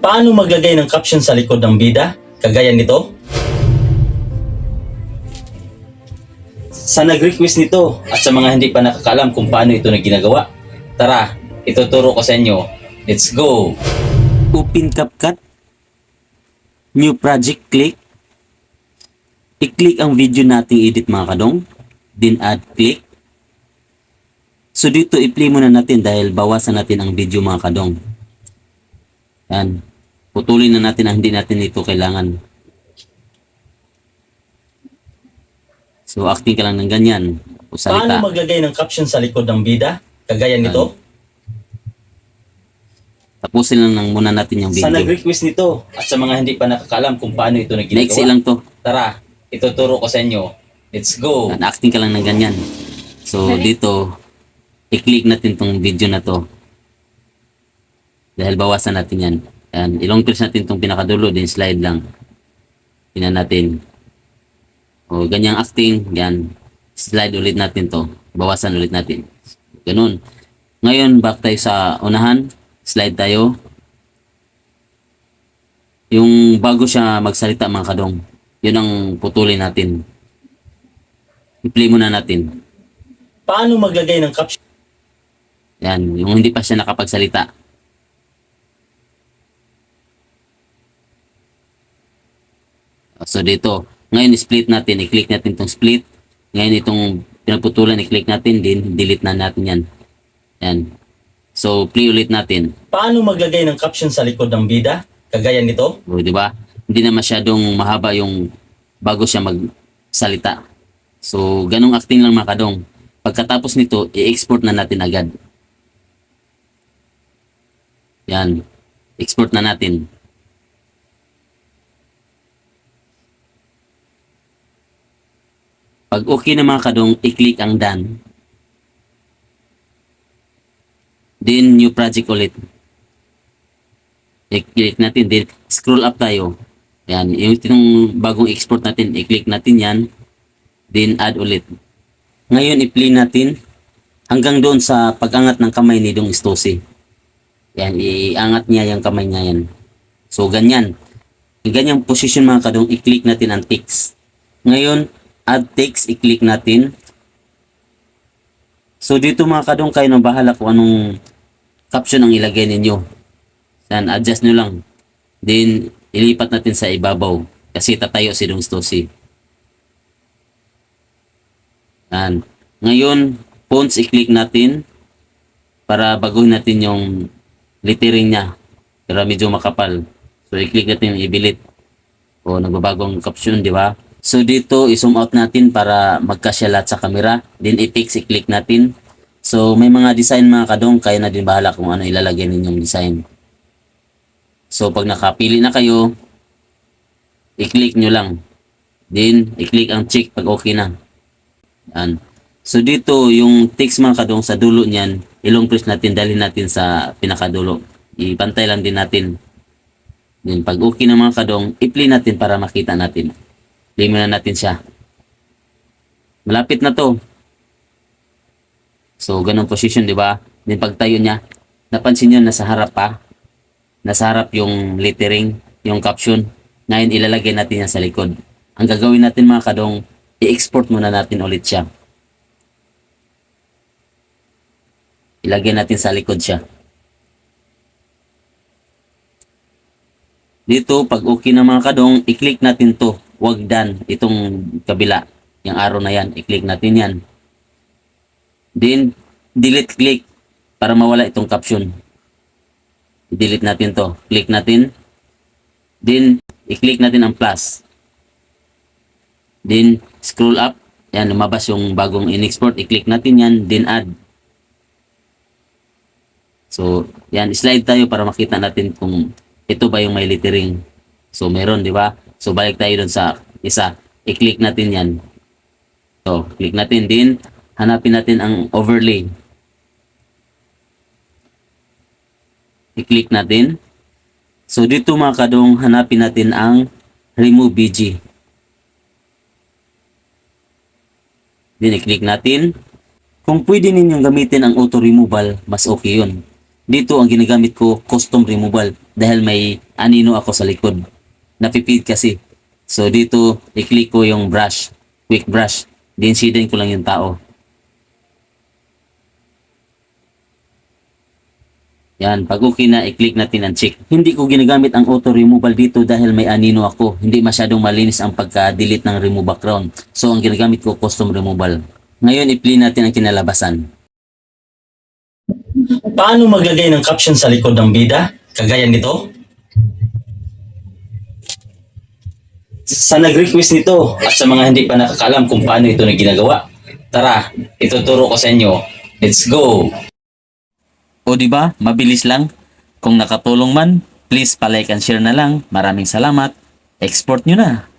Paano maglagay ng caption sa likod ng bida? Kagaya nito? Sa nag-request nito at sa mga hindi pa nakakalam kung paano ito na ginagawa, tara, ituturo ko sa inyo. Let's go! Open CapCut, New Project, click. I-click ang video nating edit mga kadong, then add, click. So dito i-play muna natin dahil bawasan natin ang video mga kadong. Yan. Putulin na natin ang hindi natin ito kailangan. So acting ka lang ng ganyan. O salita. Paano maglagay ng caption sa likod ng bida? Kagaya nito? Tapusin lang muna natin yung Sa video. nag-request nito at sa mga hindi pa nakakalam kung paano ito na Next ginagawa, lang to. tara, ituturo ko sa inyo. Let's go! Yan, acting ka lang ng ganyan. So dito, i-click natin tong video na to. Dahil bawasan natin yan. Yan, ilong press natin tong pinakadulo, din slide lang. Tingnan natin. O, ganyang acting, yan. Slide ulit natin to. Bawasan ulit natin. Ganun. Ngayon, back tayo sa unahan. Slide tayo. Yung bago siya magsalita mga kadong, yun ang putulin natin. I-play muna natin. Paano maglagay ng caption? Yan, yung hindi pa siya nakapagsalita. So dito, ngayon split natin, i-click natin itong split. Ngayon itong pinagputulan, i-click natin din, delete na natin yan. Yan. So play ulit natin. Paano maglagay ng caption sa likod ng bida? Kagaya nito? O, di ba? Hindi na masyadong mahaba yung bago siya magsalita. So ganong acting lang mga kadong. Pagkatapos nito, i-export na natin agad. Yan. Export na natin. Pag okay na mga kadong, i-click ang done. Then, new project ulit. I-click natin. Then, scroll up tayo. Yan. Yung bagong export natin, i-click natin yan. Then, add ulit. Ngayon, i-play natin hanggang doon sa pag-angat ng kamay ni Dong Istosi. Yan. I-angat niya yung kamay niya yan. So, ganyan. Yung ganyang position mga kadong, i-click natin ang text. Ngayon, add text, i-click natin. So dito mga kadong, kayo nang bahala kung anong caption ang ilagay ninyo. Yan, adjust nyo lang. Then, ilipat natin sa ibabaw. Kasi tatayo si Dong Stosi. Yan. Ngayon, fonts, i-click natin para baguhin natin yung lettering niya. Pero medyo makapal. So i-click natin, i-bilit. O, nagbabagong caption, di ba? So dito, i-zoom out natin para magkasya lahat sa camera. Then i-text, i-click natin. So may mga design mga kadong, kayo na din bahala kung ano ilalagay ninyong design. So pag nakapili na kayo, i-click nyo lang. Then i-click ang check pag okay na. Yan. So dito, yung text mga kadong sa dulo niyan, ilong press natin, dalhin natin sa pinakadulo. Ipantay lang din natin. Then pag okay na mga kadong, i-play natin para makita natin. Play muna natin siya. Malapit na to. So, ganong position, di ba? Then pagtayo niya, napansin niyo nasa harap pa. Nasa harap yung lettering, yung caption. Ngayon, ilalagay natin yan sa likod. Ang gagawin natin mga kadong, i-export muna natin ulit siya. Ilagay natin sa likod siya. Dito, pag okay na mga kadong, i-click natin to. Huwag done. Itong kabila. Yung arrow na yan. I-click natin yan. Then, delete click. Para mawala itong caption. I-delete natin to. Click natin. Then, i-click natin ang plus. Then, scroll up. Yan, lumabas yung bagong in-export. I-click natin yan. Then, add. So, yan. Slide tayo para makita natin kung ito ba yung may lettering. So, meron, di ba? So, balik tayo dun sa isa. I-click natin yan. So, click natin din. Hanapin natin ang overlay. I-click natin. So, dito mga kadong, hanapin natin ang remove BG. Then, i-click natin. Kung pwede ninyong gamitin ang auto removal, mas okay yun. Dito, ang ginagamit ko, custom removal. dahil may anino ako sa likod. Napipid kasi. So dito, i-click ko yung brush, quick brush. Di-incident ko lang yung tao. Yan, pag okay na, i-click natin ang check. Hindi ko ginagamit ang auto removal dito dahil may anino ako. Hindi masyadong malinis ang pagka-delete ng remove background. So ang ginagamit ko, custom removal. Ngayon, i-play natin ang kinalabasan. Paano maglagay ng caption sa likod ng bida? Kagaya nito? Sa nag-request nito at sa mga hindi pa nakakalam kung paano ito na ginagawa, tara, ituturo ko sa inyo. Let's go! O di ba? Mabilis lang. Kung nakatulong man, please pa-like and share na lang. Maraming salamat. Export nyo na.